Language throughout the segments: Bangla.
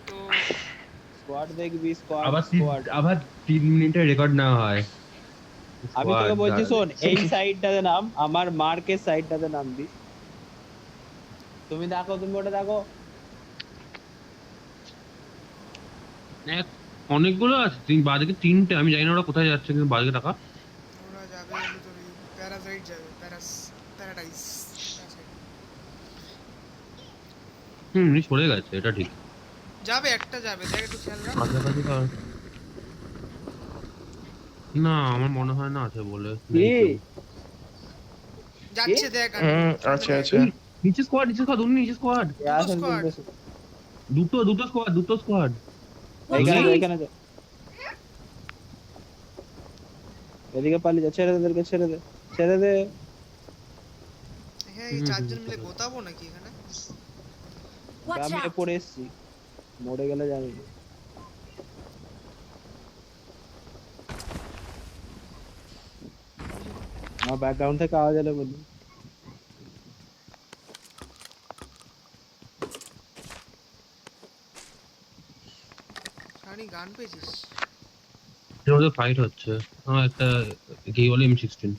তো স্কোয়াড দেখবি, স্কোয়াড আবার স্কোয়াড। আবার 3 মিনিটের রেকর্ড নেওয়া হয় আমি স্কোয়াড তোকে বলছি দাঁড়াবে। শোন, এই সাইডটাতে নাম, আমার মার্কের সাইডটাতে নামবি। তুমি দেখো, তুমি ওটা দেখো। এক অনেকগুলো আছে, বাদিকে 3টে, আমি জানি না ওরা কোথায় যাচ্ছে, কিন্তু বাদিকে টাকা। ওরা যাবে হলো তোর এই প্যারাসাইড যাবে, প্যারাডাইস প্যারাসাইড সরে গেছে, এটা ঠিক। যাবে, একটা যাবে, দেখ একটু খেয়াল রাখ। কাছাকাছি তো না, আমার মনে হয় না আছে বলে, নেই কেউ। কি কি যাচ্ছে দেখ, আমি সামনে আছে দেখ। আছে। এই নিচে স্কোয়াড, নিচে স্কোয়াড, নিচে স্কোয়াড। দুটো আসেন স্কোয়াড। চিনতেছে। দুটো দুটো স্কোয়াড, দুটো স্কোয়াড। Watch এইখানে দুনি তো, out! এইখানে তো। এদিকে পালিয়ে যা, ছেড়ে দে ওদেরকে, ছেড়ে দে, ছেড়ে দে। হ্যাঁ, এই চারজন মিলে গোতাবো নাকি এখানে? Watch আমি out! পড়ে এসছি, মরে গেলে জানি না। আমার ব্যাকগ্রাউন্ড থেকে আওয়াজ এলে বলি। সানি গান পেয়েছিস? এর মধ্যে ফাইট হচ্ছে। একটা কি বলে M16।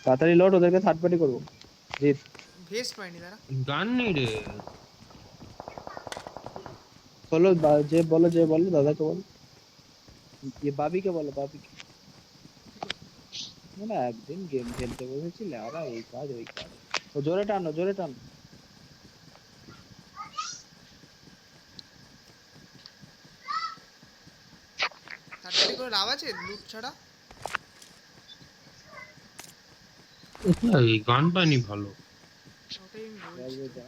তাড়াতাড়ি লোড, ওদেরকে থার্ড পার্টি করবো। জিত। ভেস্ট পাইনি তারা। গান নেই রে। বলো যে বলো, যে বলো দাদাকে বলো, বাবিকে বলো, বাবিকে। না একদিন গেম খেলতে বসেছিলে, আর এই কাজ ওই কাজ। ও জোরে টানো, জোরে টানো। থার্ড পার্টি করে লাভ আছে লুট ছাড়া? কোথায় গান পাইনি ভালো। ওটাই আমি বলছি বলবে তো। যা।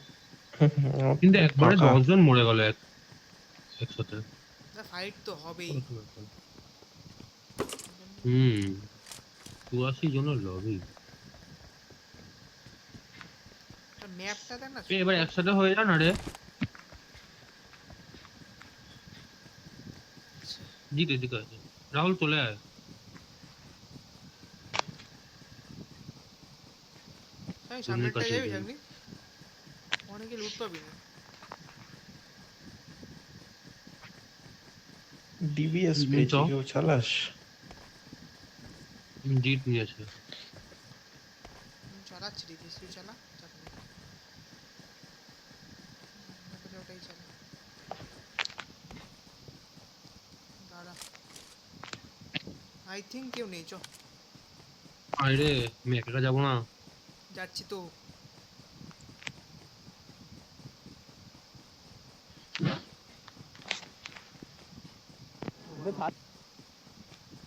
কিন্তু একবারে ফাঁকা। 10 জন মরে গেল একসাথে। না, ফাইট তো হবেই। ওরকম ব্যাপার। হুম 82 জনের লবি। ম্যাপটা দেখ না এবার ছোট। একসাথে হয়ে যা না রে। জিতে জিতে আছে। রাহুল চলে আয়। হ্যাঁ, দুনির সামনেরটা কাছে যাবি যাই। সামনে, অনেকে লুট পাবি না। ডিবিএস চ পেয়েছি, কেউ চালাস? জিত নিয়েছে। আমি চালাচ্ছি, ডিভিএস তুই চালা, চাপ নেই। ওটাই চালা, দাঁড়া। আই থিঙ্ক কেউ নেই, চ। আরে আমি একা যাবো না। যাচ্ছি তো।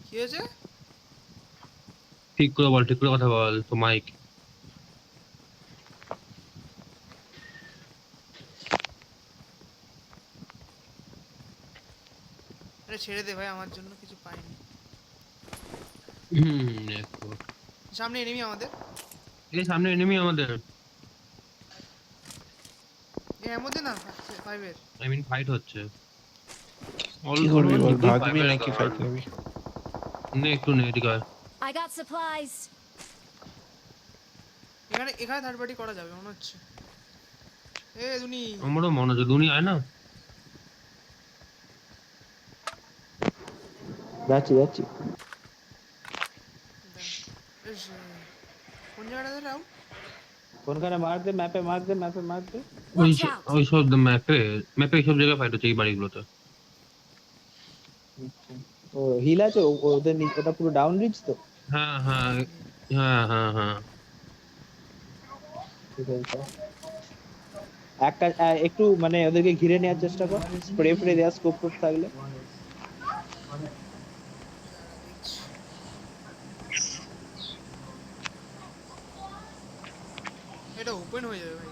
কি হয়েছে? ঠিক করে বল, ঠিক করে কথা বল তো মাইক। আরে ছেড়ে দে ভাই, আমার জন্য কিছু পাইনি। একটু। সামনে এনিমি আমাদের। এই সামনে এনিমি আমাদের। এর মধ্যে না, ফাইভের। আই মিন ফাইট হচ্ছে। কি করবি বল, অলমোস্ট ভাগবি ফাইভের নাকি গান। ফাইট নিবি? নে একটু নে, এদিকে আয়। I got supplies. এখানে এখানে থার্ড পার্টি করা যাবে মনে হচ্ছে। এ দুনি। আমারও মনে হচ্ছে দুনি আয় না। যাচ্ছি যাচ্ছি। বেশ, কোন জায়গাটাতে রাউন্ড? কোনখানে মার দে, ম্যাপে মার দে, ম্যাপে মার দে। ওই Watch out! ওই সব ম্যাপে ম্যাপে এইসব জায়গায় ফাইট হচ্ছে, এই বাড়িগুলোতে। আচ্ছা। ও হিল আছে ওদের ওটা পুরো ডাউন রিচ তো। হ্যাঁ হ্যাঁ হ্যাঁ হ্যাঁ হ্যাঁ। ঠিক আছে, একটা একটু মানে ওদেরকে ঘিরে নেওয়ার চেষ্টা কর, স্প্রে ফ্রে দেওয়া, স্কোপ টোপ থাকলে। দাঁড়া দেখছি। এটা ওপেন হয়ে যাবে ভাই।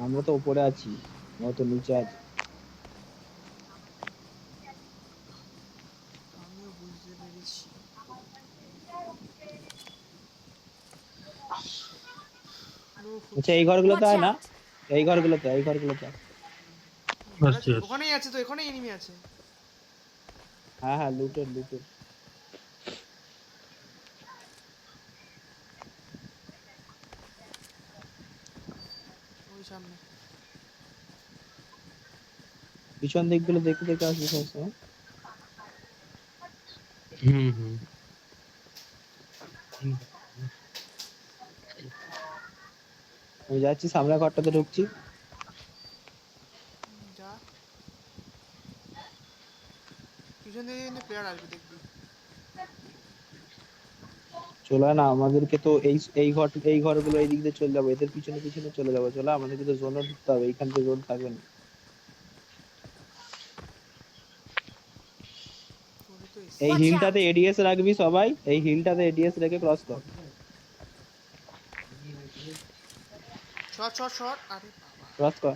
আমরা তো উপরে আছি, আমরা তো নিচে আছি। আমিও বুঝতে পেরেছি। আচ্ছা এই ঘরগুলোতে Watch হয় না, out! এই ঘরগুলোতে, এই ঘরগুলোতে। আসছে আসছে। ওখানেই আছে তো, এখানেই এনিমি আছে। হ্যাঁ হ্যাঁ, লুটের লুটের। সামনে। পিছন দিকগুলো দেখে দেখে আসবি সবসময়। হুম হুম। আমি যাচ্ছি, সামনে ঘরটাতে ঢুকছি। যা পিছন দিকে প্লেয়ার আসবে দেখবি। চলে না, আমাদেরকে তো এই ঘরগুলো এই দিক দিয়ে চলে যাবো, এদের পিছনে পিছনে চলে যাবো। চলে, আমাদেরকে তো জোনে ঢুকতে হবে, এইখান থেকে জোন থাকবে না। তোরে তো এই Watch হিলটাতে out! এডিএস রাখবি সবাই, এই হিলটাতে এডিএস রেখে ক্রস কর। শট শট শট, আরে বাবা। ক্রস কর।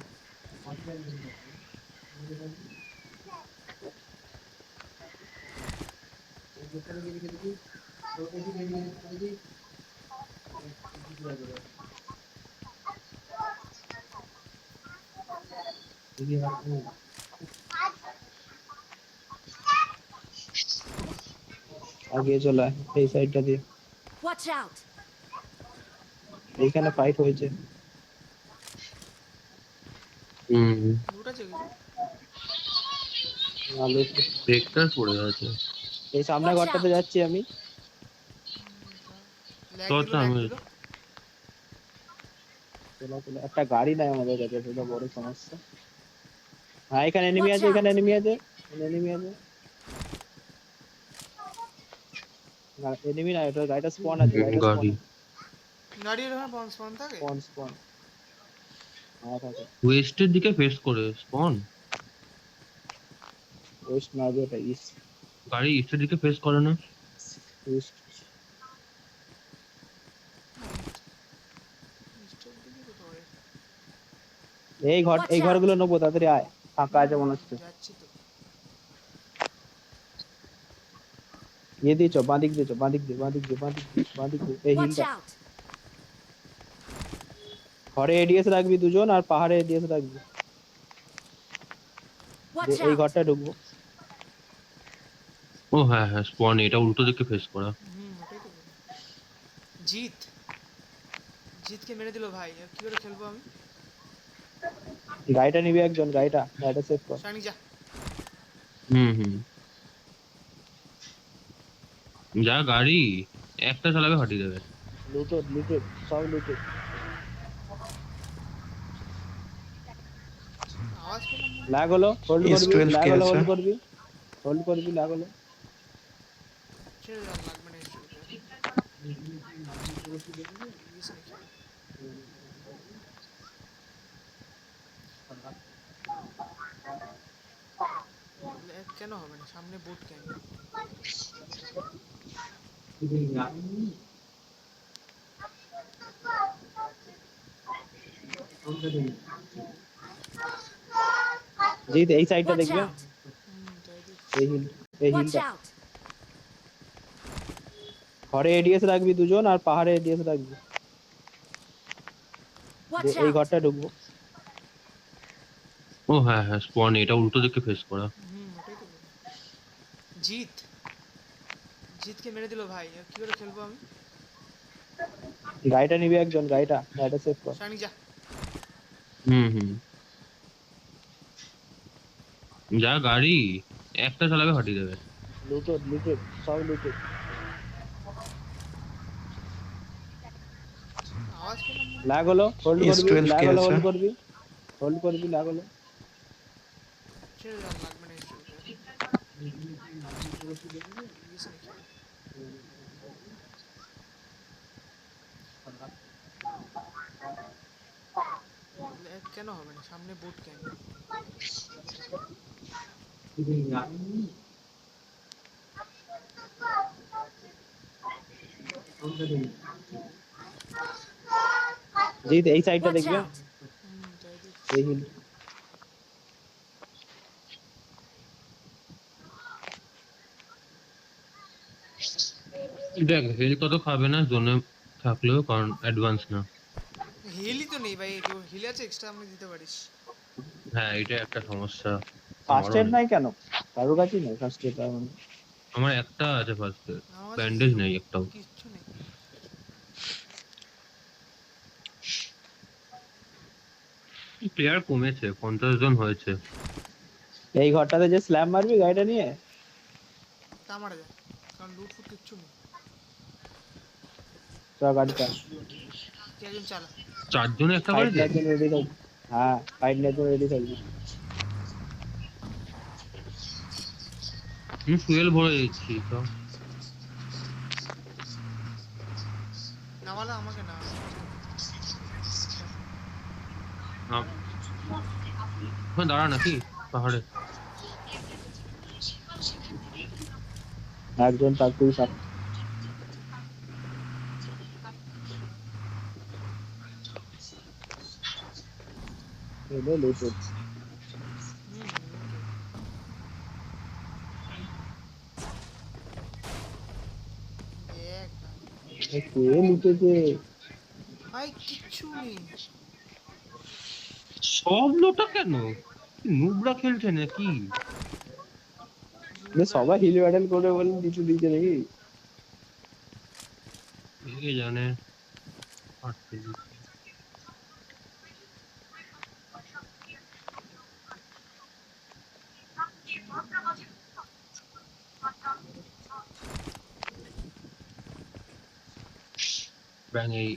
আগে চলে আয়, এই সাইডটা দিয়ে। Watch out! এইখানে ফাইট হয়েছে। হুম। লুট আছে কিছু? আলু। ভেক্টর পড়ে আছে। এই সামনে Watch ঘরটাতে out! যাচ্ছি আমি। ল্যাগ তো দিল, ল্যাগ আমি দিল। চলো চলো, একটা গাড়ি নাই আমাদের কাছে, সেটা বড় সমস্যা। হ্যাঁ, এখানে এনিমি Watch আছে, out! এখানে এনিমি আছে, এনিমি আছে। না, এনিমি না, এটা গাড়িটা স্পন আছে, গাড়িটা স্পন গাড়ি আছে। গাড়ির ওখানে বন্স ফোন থাকে। স্পন স্পন। হ্যাঁ থাকে। ওয়েস্টের দিকে ফেস করে স্পন। ওয়েস্ট না, এটা ইস্ট। গাড়ি ইস্টের দিকে ফেস করে না। ইস্ট। ইস্টের দিকে কোথাও হয়? Watch এই out! ঘরগুলো নেবো, তাড়াতাড়ি আয়, ফাঁকা আছে মনে হচ্ছে। যাচ্ছি তো। ইয়ে দিয়েছো, বাঁদিক দিয়েছো, বাঁদিক দিয়ে, বাঁদিক দিয়ে, বাঁদিক দিয়ে, বাঁদিক দিয়ে, এই Watch হিলটা। out! ঘরে এডিএস রাখবি দুজন, আর পাহাড়ে এডিএস রাখবি। Watch এই out! ঘরটা ঢুকবো। ও হ্যাঁ হ্যাঁ, স্পন এটা উল্টো দিকে ফেস করা। ওটাই তো বলি। জিত, জিতকে মেরে দিল ভাই, আর কি করে খেলবো আমি? গাড়িটা নিবি একজন, গাড়িটা সেভ কর। শানি যা। হুম হুম। যা গাড়ি একটা চালাবে ফাটিয়ে দেবে। লুটেড লুটেড, সব লুটেড। আওয়াজ পেলাম মনে হয়। ল্যাগ হলো, হোল্ড এস করবি, টুয়েলভ ল্যাগ কে হলো, আছে? হোল্ড করবি, হোল্ড করবি, ল্যাগ হলো। ছেড়ে যাওয়ার লাগবে না এসে ইস নাকি? ল্যাগ কেন হবে না? সামনে বুট ক্যাম্প। জিত, এই সাইডটা Watch দেখবি, out! তাই দেখছি। এই হিল, এই Watch হিলটা। out! ঘরে এডিএস রাখবি দুজন, আর পাহাড়ে এডিএস রাখবি। Watch এই out! ঘরটা ঢুকবো। ও হ্যাঁ হ্যাঁ, স্পন এটা উল্টো দিকে ফেস করা। ওটাই তো বলি। জিত, জিতকে মেরে দিল ভাই, আর কি করে খেলবো আমি? গাড়িটা নিবি একজন, গাড়িটা সেভ কর। শানি যা। হুম হুম। যা গাড়ি একটা চালাবে ফাটিয়ে দেবে। লুটেড লুটেড, সব লুটেড। আওয়াজ পেলাম মনে হয়। ল্যাগ হলো, হোল্ড এস করবি, টুয়েলভ ল্যাগ কে হলো, আছে? হোল্ড করবি, হোল্ড করবি, ল্যাগ হলো। ছেড়ে যাওয়ার লাগবে না এসে ইস নাকি? ল্যাগ কেন হবে না? সামনে বুট ক্যাম্প। জিত, এই সাইডটা Watch দেখবি, out! তাই দেখছি। এই হিল। দেখ হেল কত খাবে না জোনে থাকলেও, কারণ অ্যাডভান্স না। হিলই তো নেই ভাই, কেউ হিল আছে এক্সট্রা আমাকে দিতে পারিস? হ্যাঁ এটা একটা সমস্যা। ফার্স্ট আমারও এড নেই। নাই কেন? কারোর কাছেই নেই ফার্স্ট এড। আমার একটা আছে ফার্স্ট, আমার কাছে ব্যান্ডেজ zero, নেই একটাও। কিচ্ছু নেই। প্লেয়ার কমেছে, 50 জন হয়েছে। এই ঘরটাতে যে স্ল্যাম মারবি গাড়িটা নিয়ে। তা মারা যায়, কারণ লুট ফুট কিচ্ছু নেই। চ গাড়িটা কে একজন চালা। 4 জনে একটা ফাইট বাড়িতে। নেওয়ার জন্য রেডি থাকবি। হ্যাঁ, ফাইট নেওয়ার জন্য রেডি থাকবি। আমি ফুয়েল ভরে দিচ্ছি তো। নামালে আমাকে না। ওখানে দাঁড়া নাকি পাহাড়ে? একজন তাকেই থাক। এলো লুটুট। দেখ এ কে লুটেছে? ভাই কিচ্ছু নেই। সব লোটা কেন? নুবরা খেলছে নাকি? যে সবাই হিল ব্যাটেল করে বলে কিছু দিচ্ছে নাকি? কে জানে। ব্যাং এই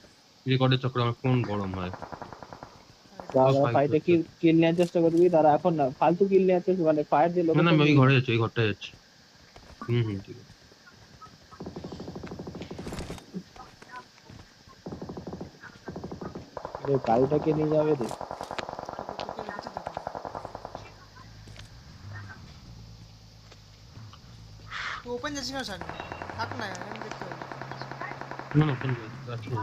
রেকর্ডের চক্করে আমার ফোন গরম হয়। যারা fight ফাইটে হচ্ছে। কিল নেওয়ার চেষ্টা করবি তারা এখন না, ফালতু কিল নেওয়ার চেষ্টা, মানে ফায়ার দিয়ে না না, লোকেশন আমি ওই নিবি ঘরে না। যাচ্ছি, ওই ঘরটায় যাচ্ছি। ঠিক আছে। রে গাড়িটাকে নিয়ে যাবে রে। তোকে লিখেছি দেখো। তো ওপেন যাচ্ছি না সামনে, থাক না আমি দেখতে পাবো। না না, ফোন যাচ্ছি না।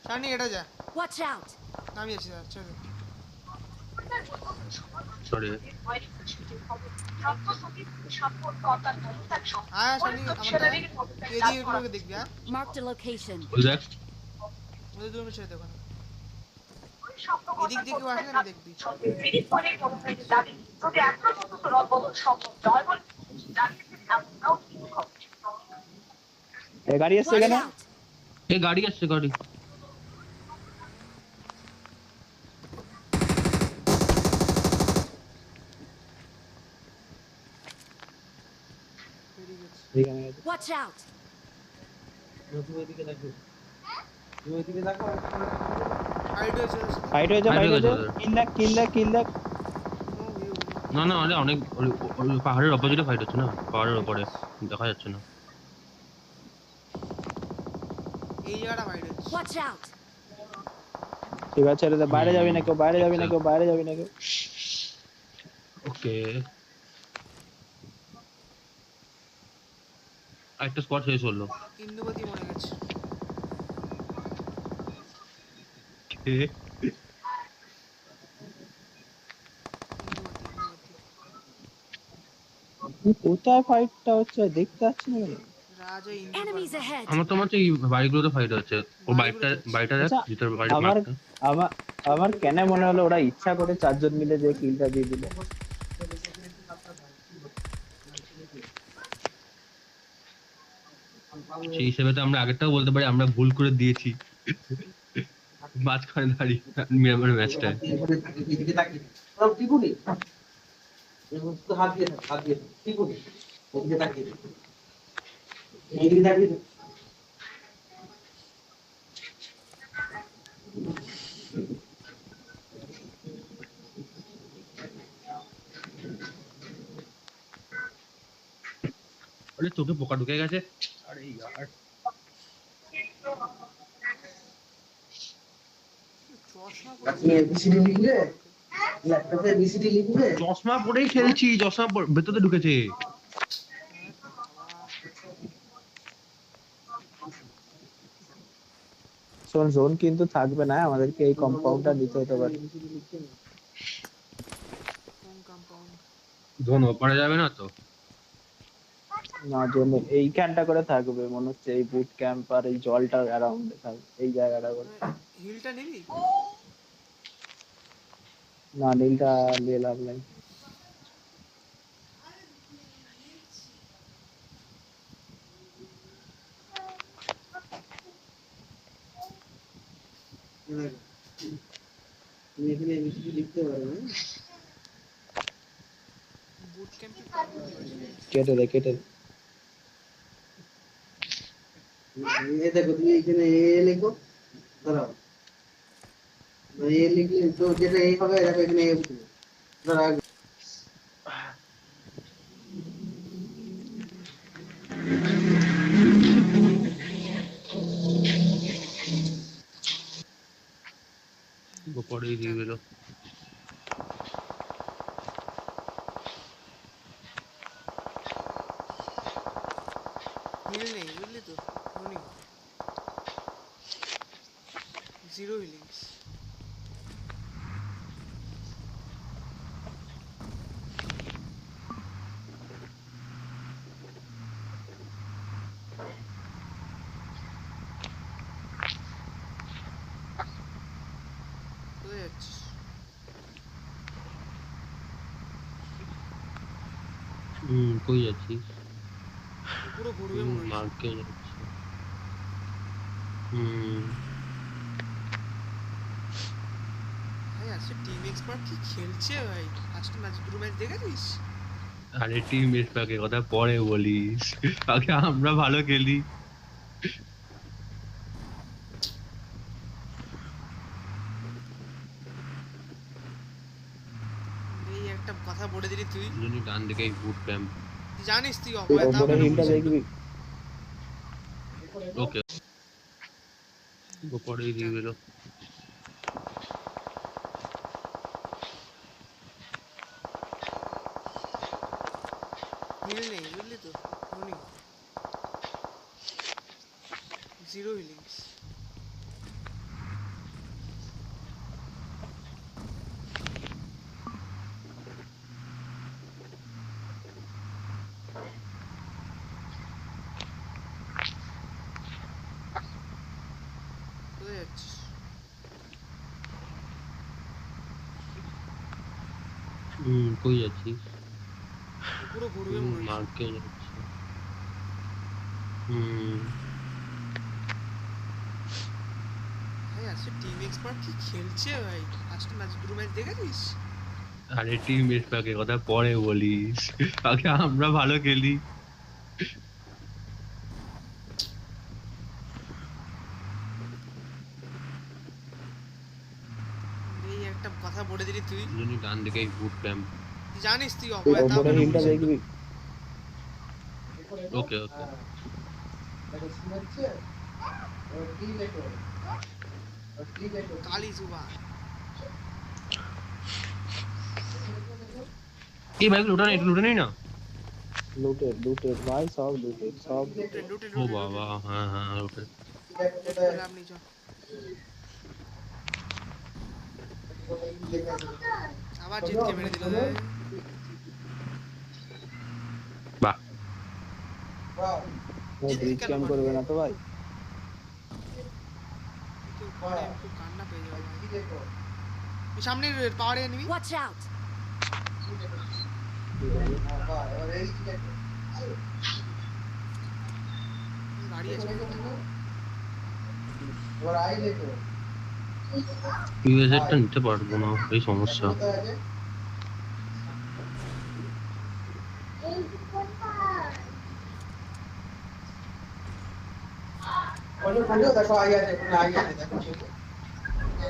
সামনে এটা যা, Watch out! আমি যাচ্ছি যা চলো। সরি। হ্যাঁ সামনে আমার এদিকে এগুলোকে দেখবি। হ্যাঁ Marked a location. ওই দেখ। ওদের দুটো ছেড়ে দেখো না, এদিক দিয়ে কেউ আসলে আমি দেখবি। এ গাড়ি এসছে Watch এখানে। out! এই গাড়ি আসছে, গাড়ি। বেরিয়ে গেছে। এখানে আছে। Watch out! হাইড হয়েছে ওর সাথে। ফাইট হয়েছে, Fight ফাইট হয়ে হয়েছে। গেছে ওদের। কিল দেখ। ও ভিউ। না না, অনেক ওই পাহাড়ের অপোজিটে ফাইট হচ্ছে না, পাহাড়ের ওপরে দেখা যাচ্ছে না। এই জায়গাটা হাইড হয়েছে। Watch out! ঠিক আছে, ছেড়ে দে। বাইরে যাবি না কেউ, বাইরে যাবি না আচ্ছা। কেউ, বাইরে যাবি না কেউ। ওকে, একটা স্কোয়াড শেষ হলো। ইন্দুবতী মরে গেছে। কোথায় ফাইটটা হচ্ছে দেখতে পাচ্ছি না কেন? রাজা Enemies ইন্দু ahead! আমার তো মনে হচ্ছে এই বাড়িগুলোতে ফাইট হচ্ছে। ও বাড়িটা বাড়িগুলোতে। বাড়িটা দেখ, আচ্ছা, ভিতর বাড়ি আমার মারতে। আমার আমার কেন মনে হলো ওরা ইচ্ছা করে চারজন মিলে যে কিলটা দিয়ে দিল। সেই হিসেবে তো আমরা আগেরটাও বলতে পারি আমরা ভুল করে দিয়েছি মাঝখানে দাঁড়িয়ে মিরামার ম্যাচটায়। আরে চোখে পোকা ঢুকে গেছে। আরে ইয়ার, চশমা চশমা পরেই খেলছি, চশমা ভেতরে ঢুকেছে। শোন জোন কিন্তু থাকবে না, আমাদেরকে এই কম্পাউন্ডটা নিতে হতে পারে। কোন কম্পাউন্ড? জোন ওপারে যাবে না তো? না, জোন এইখানটা করে থাকবে মনে হচ্ছে, এই বুট ক্যাম্প আর এই জলটা অ্যারাউন্ডে থাকবে, এই জায়গাটা করে। হিলটা নিবি? না, নীলটা নিয়ে লাভ নাই। বুট ক্যাম্পে পাবো বসে। কেটে দে কেটে দে। পরেই দিয়ে দিল। হিল নেই বুঝলি তো রনি, জিরো হিলিংস। কোথায় যাচ্ছিস? কই যাচ্ছিস? পুরো ঘুরবে মনে হচ্ছে। মার্কে যাচ্ছি। ভাই আজকে টিম এক্সপার্ট কি খেলছে ভাই, ফার্স্ট ম্যাচ দুটো ম্যাচ দেখেছিস? আরে টিম এক্সপার্টের কথা পরে বলিস, আগে আমরা ভালো খেলি। এই একটা কথা বলে দিলি তুই, যদি ডান দিকে বুট ক্যাম্প। তুই জানিস তুই তুই অপয়া ওপরে তাও হিলটা দেখবি। ওকে পরেই দিয়ে দিল। হিল নেই বুঝলি তো রনি, জিরো হিলিংস। কোথায় যাচ্ছিস? কই যাচ্ছিস? পুরো ঘুরবে মনে হচ্ছে। মার্কে যাচ্ছি। ভাই আজকে টিম এক্সপার্ট কি খেলছে ভাই, ফার্স্ট ম্যাচ দুটো ম্যাচ দেখেছিস? আরে টিম এক্সপার্টের কথা পরে বলিস, আগে আমরা ভালো খেলি। এই একটা কথা বলে দিলি তুই, যদি ডান দিকে বুট ক্যাম্প। তুই জানিস তুই তুই অপয়া তাও ওপরে হিলটা দেখবি। ওকে ওকে কালি সুবা। এই বাইক লুটা নেই, লুটা নেই না। লুটেড লুটেড ভাই, সব লুটেড সব। লুটে লুটে ও লুটে বাবা, হ্যাঁ হ্যাঁ ওকে। লাভ নেই, চল। আবার জিতকে মেরে দিল রে। বাহ, ব্রিজ ক্যাম্প করবে না তো ভাই। কেউ পরে একটু কান্না পেয়ে যাবে ভাই। এই সামনে পাওয়ারে নিবি, Watch out! গাড়ি আছে। ইউএসএরটা নিতে পারবো না, এই সমস্যা।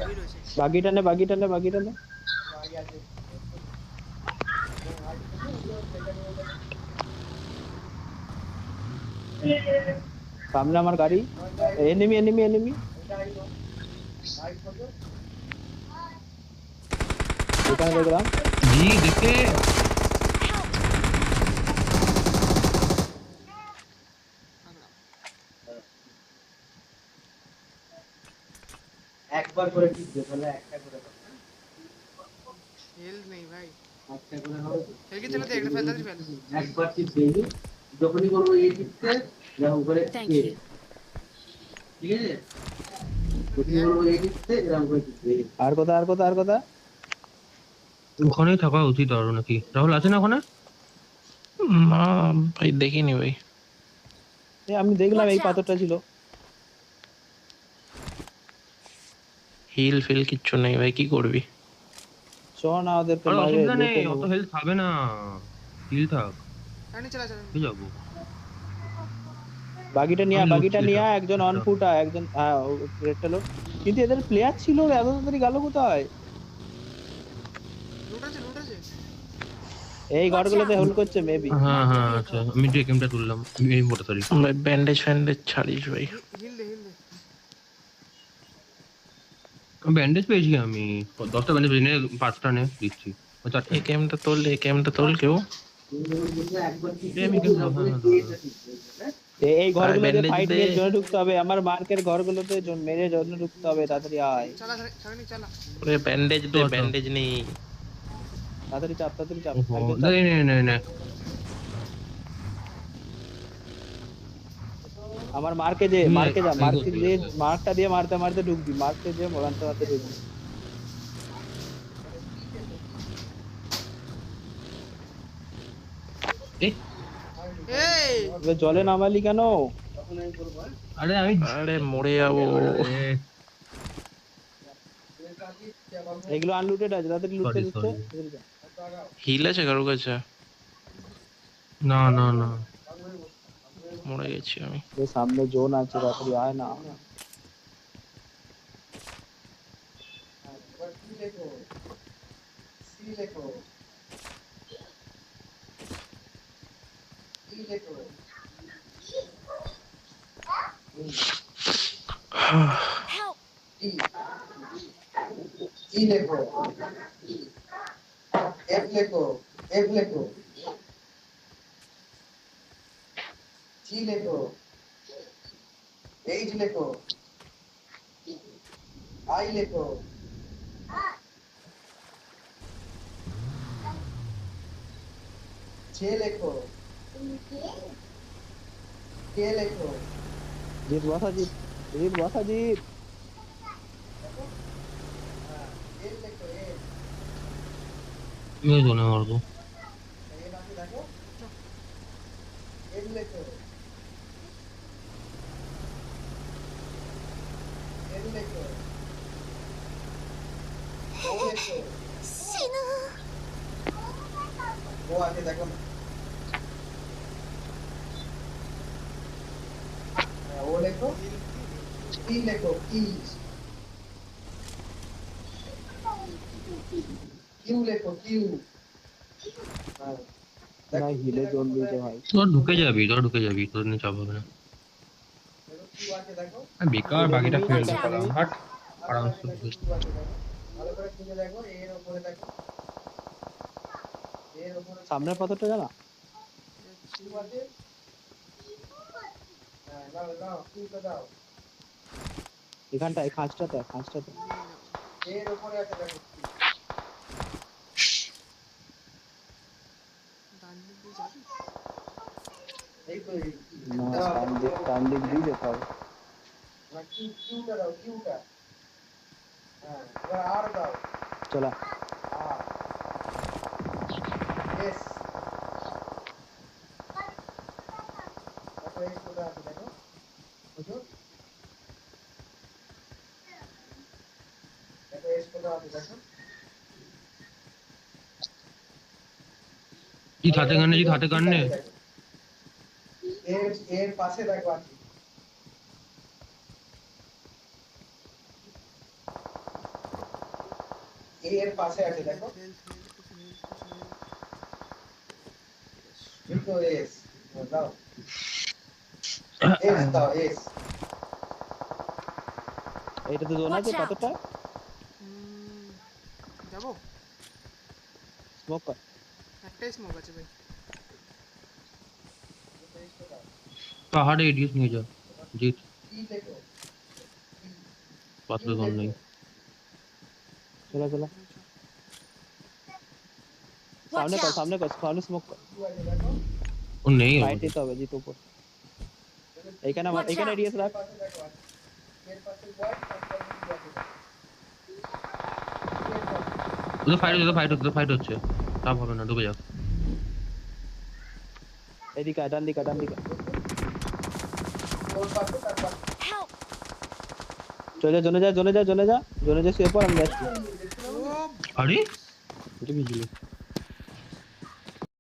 গাড়ি রয়েছে। বাগিটা নে বাগিটা নে বাগিটা নে। সামনে আমার গাড়ি। Enemy enemy enemy. এখানে দেখলাম। জি দেখে একবার করে টিপবে তাহলে একটা করে দাও। হেল নেই ভাই, একটা করে হবে তো? হেলকে চলে দে, একটা ফেল দাও, ফেল। একবার টিপবে যখনই করবো এই টিপতে এরকম করে Thank টিপে। you. ঠিক আছে, যখনই করবো এই টিপতে এরকম করে টিপবে। আর কথা আর কথা আর কথা। ওখানেই থাকা উচিত আরো নাকি? রাহুল আছে না ওখানে? না ভাই দেখিনি ভাই। আমি দেখলাম এই Watch out! পাথরটা ছিল। হিল ফিল কিচ্ছু নেই ভাই, কি করবি? চ না ওদেরকে আরে মারে অসুবিধা নেই, লুটে অত নেবো। হেলথ খাবে না, হিল থাক, রানি চালা চালা। কি যাবো। বাগিটা নিয়ে আমি বাগিটা লুটছি নিয়ে এটা একজন অন একটা। ফুটা একজন রেডটা লোক। কিন্তু এদের প্লেয়ার ছিল এত তাড়াতাড়ি গেল কোথায়? লুট আছে লুট আছে। এই Watch ঘরগুলোতে out! হোল্ড করছে মেবি। হ্যাঁ Marked a হ্যাঁ আচ্ছা, vehicle. আমি টেকেমটা তুললাম, এই মোটা সরি। ভাই ব্যান্ডেজ ফ্যান্ডেজ ছাড়িস ভাই। হিল দে হিল দে। ব্যান্ডেজ পেয়েছি আমি, 10টা ব্যান্ডেজ পেয়েছি, নে 5টা নে দিচ্ছি, ও 4টা এই গেমটা তোল, এই গেমটা তোল কেউ। তুমি যখন বলছো একবার ঠিক এই আমি কেন, করবো হ্যাঁ বলে হ্যাঁ দাঁড়া। এটা ঠিক করবে না? এই আয় ঘরগুলোতে ব্যান্ডেজ ফাইট দে। নিয়ে জন্য ঢুকতে হবে, আমার মার্কের ঘরগুলোতে মেরে জন্য ঢুকতে হবে, তাড়াতাড়ি আয়। চালা সারানি চালা। ওরে ব্যান্ডেজ দে, তো। ব্যান্ডেজ নেই। তাড়াতাড়ি চাপ তাড়াতাড়ি চাপ ওহো, একজন নে চাপ। নে নে নে। আমার মার্কে যে তুমি মার্কে যা এই মার্কে করতে যে গেছো। মার্কটা দিয়ে মারতে মারতে ঢুকবি, মার্কে যে মারতে মারতে ঢুকবি। এ, এই এবার জলে নামালি কেন? তখন আমি বলবো হ্যাঁ? আরে আমি, আরে মরে যাবো। আরে এগুলো আনলুটেড আছে, তাড়াতাড়ি লুটতে সরি দিচ্ছে। সরি, হিল আছে কারোর কাছে? না না না। মরে গেছি আমি। সামনে জোন আছে, তাড়াতাড়ি আয় না। এবার কি লেখো? সি লেখো। কি লেখো? Help! টি ই লেখো। এফ লেখো। এফ লেখো। জি লেখো। এইচ লেখো। আই লেখো। জে লেখো। কে লেখো। জিত বসা জিত, জিত বসা জিত। এল লেখো। এল मैं तो ना मार दो। এল আছে দেখো। এল লেখো। এল লেখো। ও লেখো। ও আছে দেখো। হ্যাঁ, ও লেখো। কি লেখো। কি কিউ লেখো। কিউ হ্যাঁ না হিলে জোন দিয়েছে ভাই। तो ढुके जाबी तो नहीं चाप হবে না। দেখো কিউ আছে দেখো। আমি বেকার বাকিটা ফেল Watch out. করলাম, হাট আরাম আছে से। দেখো, কিউ আছে দেখো। ভালো করে খুঁজে দেখো, এর উপরে দেখো। এর উপরে সামনের পাথরটা জানা? কিউ আছে। হ্যাঁ দাও দাও কিউটা দাও। এখানটা এই খাঁজটাতে খাঁজটাতে। এর উপরে আছে দেখো। ডান দিক দিয়ে যাবি। এই তো এই না দাও, ডান দিক দিয়ে যেতে হবে। না কিউটা দাও কিউটা। হ্যাঁ এবার আর দাও। চলা আর এস দেখো এস কোথায় আছে দেখো। বুঝো দেখো এস কোথায় আছে দেখো। जी थाते करने এর এর পাশে দেখো আছে। এর পাশে আছে দেখো। হেল্প হেল্প কিছু হেল্প কিছু হেল্প। কিন্তু এস দাও। এস দাও এস। এইটাতে জোন আছে Watch out. পাথরটা। যাবো। স্মোক কর। একটাই স্মোক আছে ভাই। पहाड़ एडियस नहीं जा जीत কি দেখো। बात तो कौन नहीं। চলা চলা Watch out! সামনে স্মোক কর। কি আছে দেখো। वो नहीं है রাইটে তো হবে জিত উপর। এইখানে Watch এইখানে out. রিয়াস রাখ। পাশে দেখো আছে। এর পাশে হোয়াইট পাশে কি আছে দেখো। এর পাশে। तो फाइट होচ্ছে চাপ হবে না, ঢুকে যাও। এদিকে ডান দিকে ওর পাশে তার পাশে। Help! চলে যা জোনে যা শুয়ে পর আমি যাচ্ছি ও আরে এটা কি ছিল